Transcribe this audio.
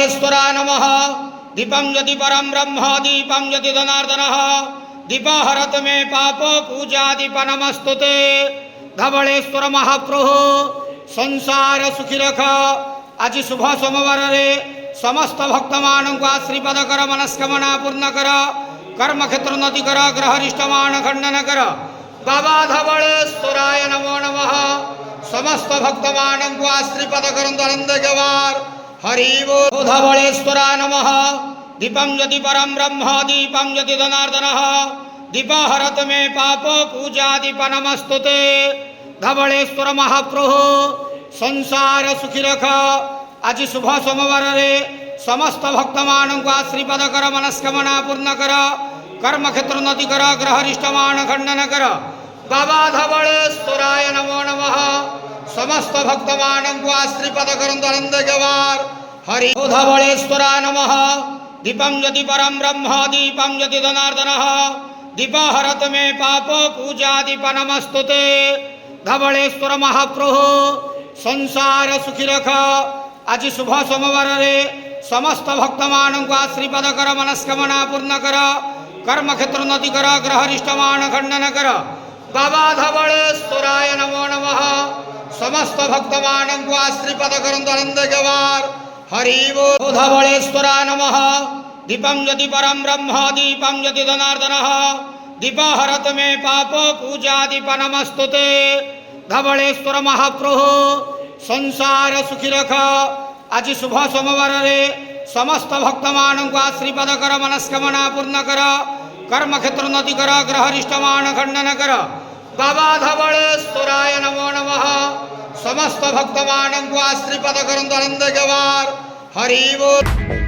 धवलेश्वराय नमः। दीपं ज्योति परं ब्रह्म दीपं ज्योति जनार्दनः। दीपहरत मे पापो पूजा दीप नमस्तुते। धवलेश्वर महाप्रभु संसार सुखी रख। आज शुभ सोमवार रे समस्त भक्त मान को आशीर्वाद कर, मनस्कामना पूर्ण कर, कर्म क्षेत्र उन्नति कर, ग्रहरिष्ट मान खंडन कर। बाबा धवलेश्वराय नमो नमः। समस्त भक्त मान को आशीर्वाद करंतु आनंद गवार हरि बोल। धवलेश्वराय नमः। दीपं ज्योति परं ब्रह्म दीपं ज्योति जनार्दनः। दीपहरत मे पापो पूजा दीप नमस्तुते। धवलेश्वर महाप्रभु संसार सुखी रख। आज शुभ सोमवार रे समस्त भक्त मान को आशीर्वाद कर, मनस्कामना पूर्ण कर, कर्म क्षेत्र उन्नति कर, ग्रहरिष्ट मान खंडन कर। बाबा धवलेश्वराय नमो नमः। समस्त भक्त मान को आशीर्वाद करंतु आनंद गवार हरि। धवलेश्वराय नमः। दीपं ज्योति परं ब्रह्म दीपं ज्योति जनार्दनः। दीपहरत मे पापो पूजा दीप नमस्तुते। धवलेश्वर महाप्रभु संसार सुखी रख। आज शुभ सोमवार रे समस्त भक्त मान को आशीर्वाद कर, मनस्कामना पूर्ण कर, कर्म क्षेत्र उन्नति कर, ग्रहरिष्ट मान खंडन कर। बाबा धवलेश्वराय नमो नमः। समस्त भक्त मान को आशीर्वाद करंतु आनंद गवार हरि बोल। धवलेश्वराय नमः। दीपं ज्योति परं ब्रह्म दीपं ज्योति जनार्दनः। दीपहरत मे पापो पूजा दीप नमस्तुते। धवलेश्वर महाप्रभु संसार सुखी रख। आज शुभ सोमवार रे समस्त भक्त मान को आशीर्वाद कर, मनस्कामना पूर्ण कर, कर्म क्षेत्र उन्नति कर, ग्रहरिष्ट मान खंडन कर। बाबा धवलेश्वराय नमो नमः। समस्त भक्त मान को आशीर्वाद करंतु आनंद गवार हरि बोल।